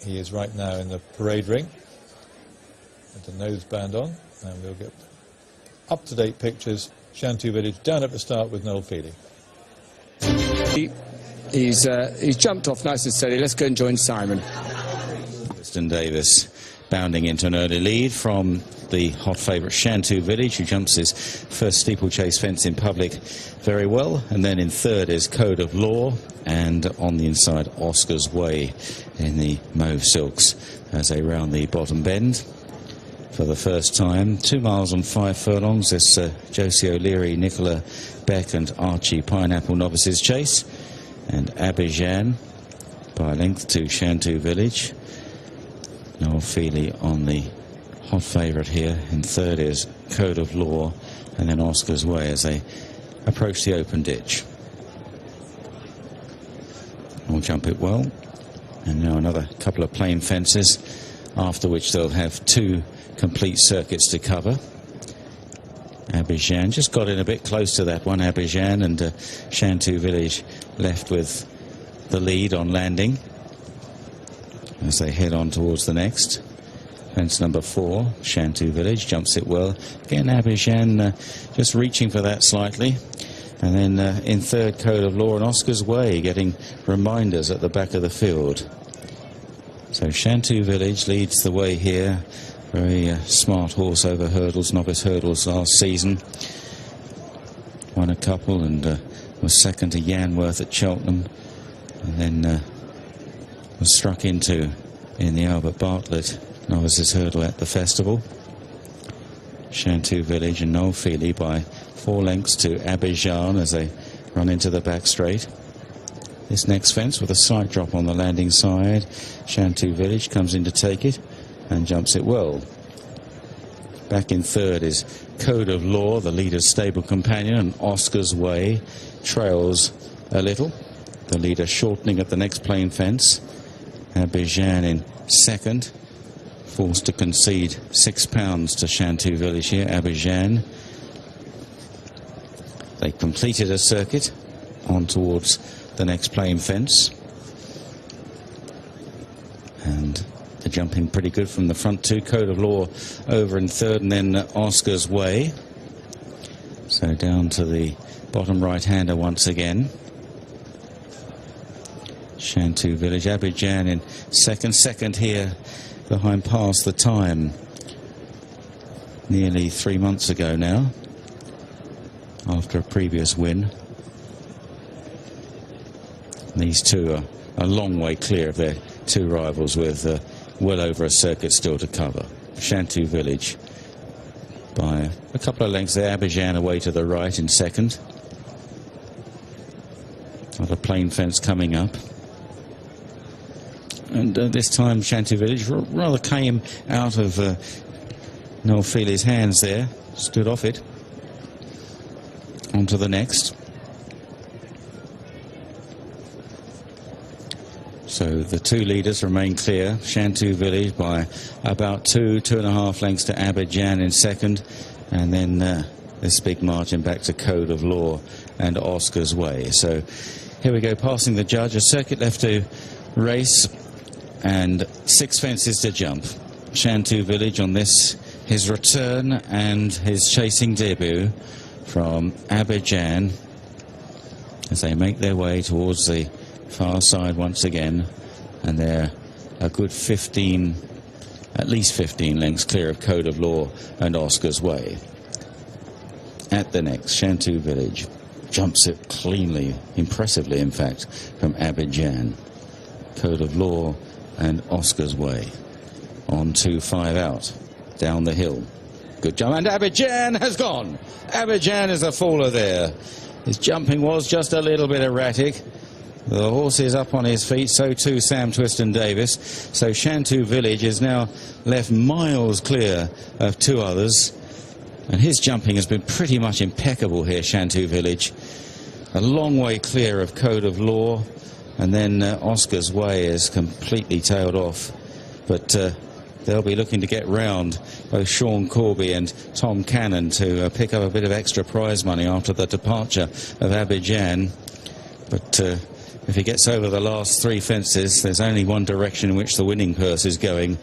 He is right now in the parade ring with the noseband on, and we'll get up-to-date pictures. Shantou Village down at the start with Noel Feely. He's jumped off nice and steady. Let's go and join Simon. Weston Davis bounding into an early lead from the hot favourite Shantou Village, who jumps his first steeplechase fence in public very well. And then in third is Code of Law, and on the inside Oscar's Way in the mauve silks as they round the bottom bend for the first time. 2 miles and 5 furlongs, this Josie O'Leary, Nicola Beck and Archie Pineapple novices chase, and Abidjan by a length to Shantou Village. Noel Feely on the hot favourite here. In third is Code of Law, and then Oscar's Way as they approach the open ditch. Will jump it well, and now another couple of plain fences, after which they'll have 2 complete circuits to cover. Abidjan just got in a bit close to that one, Abidjan, and Shantou Village left with the lead on landing as they head on towards the next. Fence number 4, Shantou Village jumps it well. Again, Abidjan just reaching for that slightly. And then in third, Code of Law and Oscar's Way getting reminders at the back of the field. So Shantou Village leads the way here. Very smart horse over hurdles, novice hurdles last season. Won a couple and was second to Yanworth at Cheltenham. And then was struck into in the Albert Bartlett novices hurdle at the festival. Shantou Village and Noel Feely by 4 lengths to Abidjan as they run into the back straight. This next fence with a slight drop on the landing side. Shantou Village comes in to take it and jumps it well. Back in third is Code of Law, the leader's stable companion, and Oscar's Way trails a little. The leader shortening at the next plain fence. Abidjan in second, forced to concede £6 to Shantou Village here. Abidjan. They completed a circuit on towards the next plain fence, and they're jumping pretty good from the front too. Code of Law over in third, and then Oscar's Way. So down to the bottom right-hander once again. Shantou Village, Abidjan in second here behind Past the Time. Nearly 3 months ago now, after a previous win. These two are a long way clear of their 2 rivals, with well over a circuit still to cover. Shantou Village by a couple of lengths there. Abidjan away to the right in second. Another plain fence coming up. And this time Shantou Village rather came out of Noel Feely's hands there. Stood off it. On to the next. So the 2 leaders remain clear. Shantou Village by about 2.5 lengths to Abidjan in second, and then this big margin back to Code of Law and Oscar's Way. So here we go, passing the judge. A circuit left to race and 6 fences to jump. Shantou Village on this, his return and his chasing debut from Abidjan, as they make their way towards the far side once again, and they're a good 15, at least 15 lengths clear of Code of Law and Oscar's Way. At the next, Shantou Village jumps it cleanly, impressively in fact, from Abidjan. Code of Law and Oscar's Way on 2-5 out down the hill. Good jump, and Abidjan has gone. Abidjan is a faller there. His jumping was just a little bit erratic. The horse is up on his feet, so too Sam Twiston-Davis. So Shantou Village is now left miles clear of 2 others. And his jumping has been pretty much impeccable here, Shantou Village. A long way clear of Code of Law. And then Oscar's Way is completely tailed off. But they'll be looking to get round both Sean Corby and Tom Cannon to pick up a bit of extra prize money after the departure of Abidjan. But If he gets over the last 3 fences, there's only one direction in which the winning purse is going,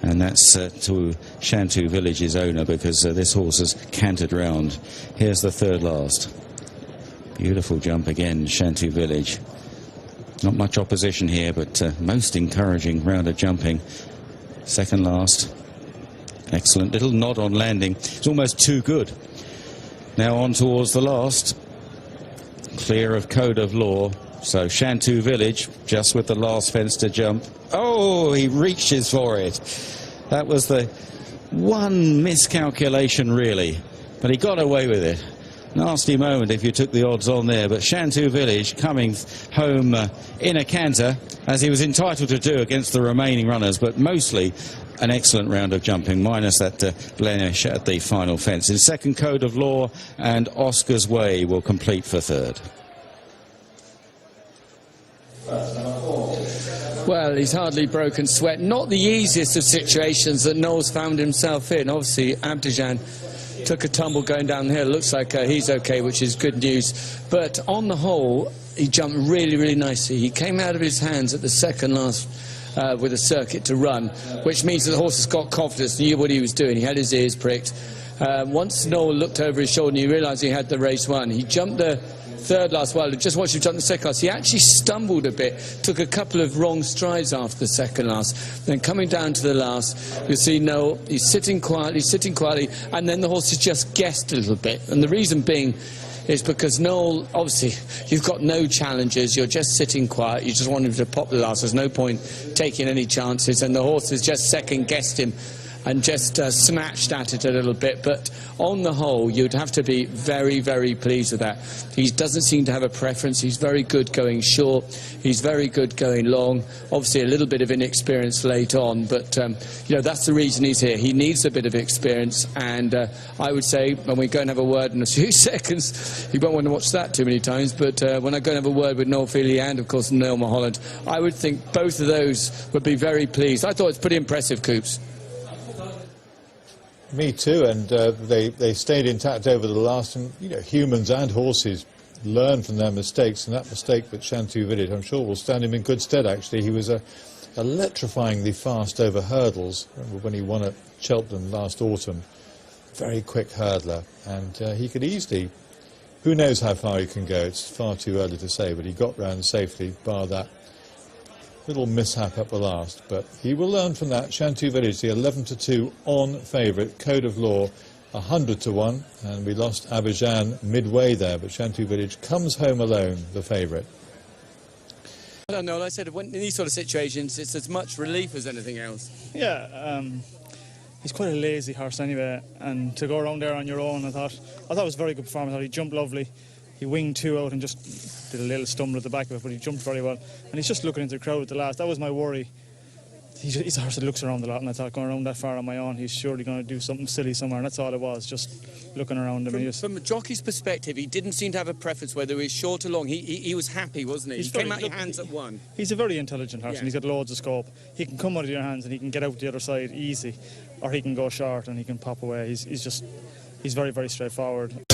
and that's to Shantou Village's owner, because this horse has cantered round. Here's the third last. Beautiful jump again, Shantou Village. Not much opposition here, but most encouraging round of jumping. Second last. Excellent little nod on landing. It's almost too good. Now on towards the last. Clear of Code of Law. So Shantou Village, just with the last fence to jump. Oh, he reaches for it. That was the one miscalculation, really. But he got away with it. Nasty moment if you took the odds on there. But Shantou Village coming home in a canter, as he was entitled to do against the remaining runners, but mostly an excellent round of jumping, minus that blemish at the final fence. In second, Code of Law, and Oscar's Way will complete for third. Well, he's hardly broken sweat. Not the easiest of situations that Noel's found himself in. Obviously, Abidjan took a tumble going down the hill. Looks like he's okay, which is good news. But on the whole, he jumped really, really nicely. He came out of his hands at the second last with a circuit to run, which means that the horse has got confidence, knew what he was doing. He had his ears pricked. Once Noel looked over his shoulder and he realised he had the race won, he jumped the third last. Well, just watched him jump the second last. He actually stumbled a bit, took a couple of wrong strides after the second last. Then coming down to the last, you'll see Noel, he's sitting quietly, and then the horse has just guessed a little bit. And the reason being is because Noel, obviously, you've got no challenges, you're just sitting quiet, you just want him to pop the last, there's no point taking any chances, and the horse has just second-guessed him and just smashed at it a little bit. But on the whole, you'd have to be very, very pleased with that. He doesn't seem to have a preference. He's very good going short. He's very good going long. Obviously, a little bit of inexperience late on, but you know, that's the reason he's here. He needs a bit of experience, and I would say, when we go and have a word in a few seconds, you won't want to watch that too many times, but when I go and have a word with Noel Feely and, of course, Neil Mulholland, I would think both of those would be very pleased. I thought it's pretty impressive, Coops. Me too, and they stayed intact over the last, and you know, humans and horses learn from their mistakes, and that mistake that Shantou Village, I'm sure, will stand him in good stead, actually. He was electrifyingly fast over hurdles. Remember when he won at Cheltenham last autumn, very quick hurdler, and he could easily, who knows how far he can go, it's far too early to say, but he got round safely, bar that little mishap at the last, but he will learn from that. Shantou Village, the 11-2 on favourite. Code of Law, 100-1, and we lost Abidjan midway there, but Shantou Village comes home alone, the favourite. I don't know, like I said, in these sort of situations, it's as much relief as anything else. Yeah, he's quite a lazy horse anyway, and to go around there on your own, I thought it was a very good performance. I thought he jumped lovely. He winged 2 out and just did a little stumble at the back of it, but he jumped very well. And he's just looking into the crowd at the last. That was my worry. He's a horse that looks around a lot, and I thought, going around that far on my own, he's surely going to do something silly somewhere, and that's all it was, just looking around him. From a jockey's perspective, he didn't seem to have a preference whether he was short or long. He was happy, wasn't he? He came out of your hands at one. He's a very intelligent horse, and he's got loads of scope. He can come out of your hands and he can get out the other side easy, or he can go short and he can pop away. He's very, very straightforward.